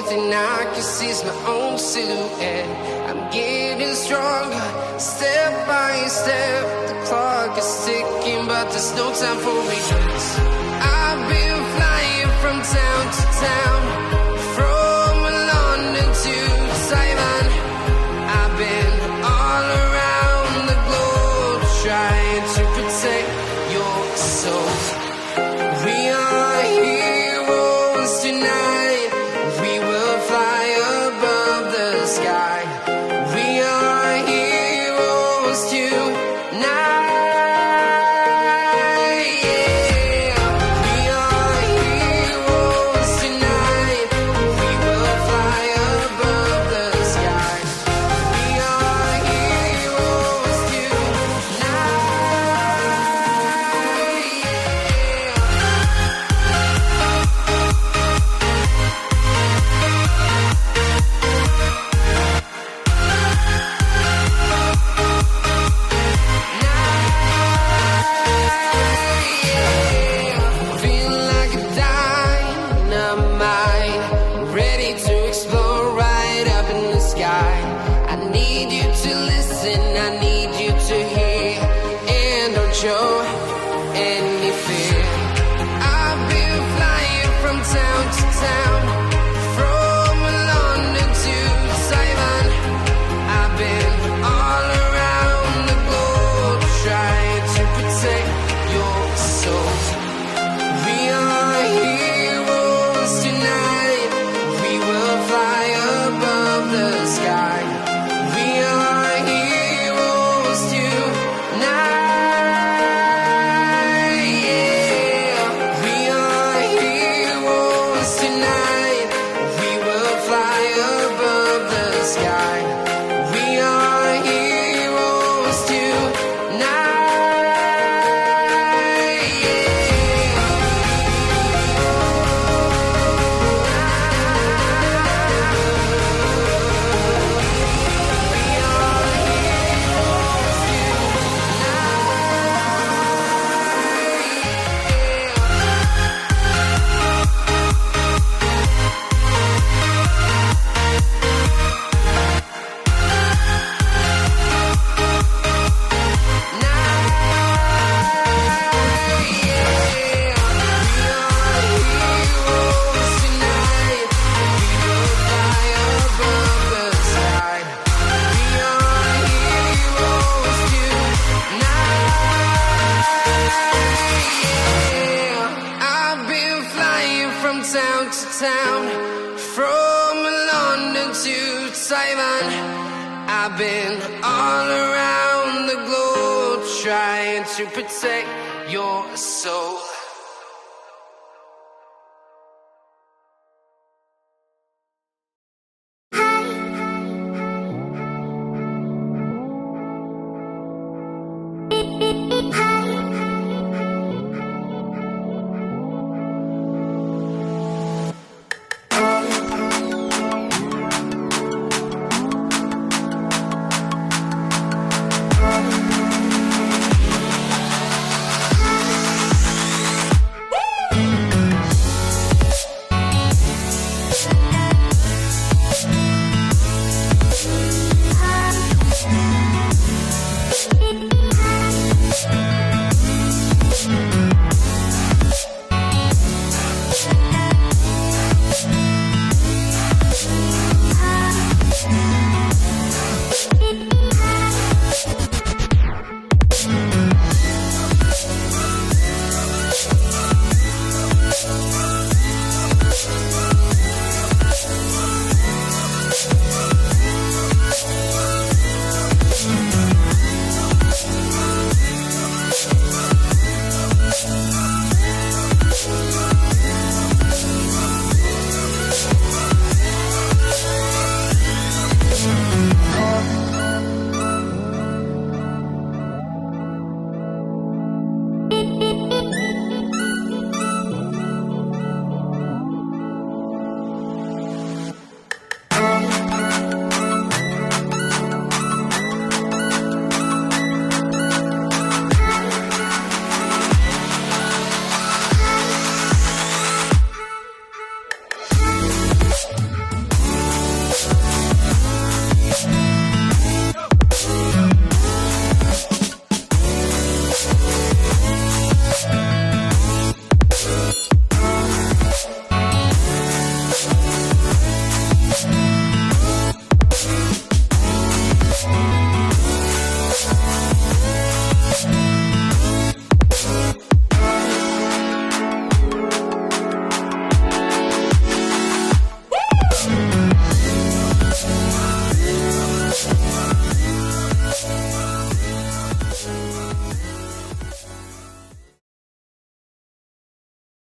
thing I can see is my own silhouette. I'm getting stronger, step by step. The clock is ticking, but there's no time for regrets. I've been flying from town to town, from London to Taiwan. I've been all around the globe trying to protect your soul. We are heroes tonight. We will fly above the sky. We are heroes tonight. Show any fear. I've been flying from town to town, from London to Taiwan. I've been all around the globe trying to protect your soul. We are heroes tonight. We will fly above the sky. We are heroes tonight. Town to town, from London to Taiwan. I've been all around the globe trying to protect your soul.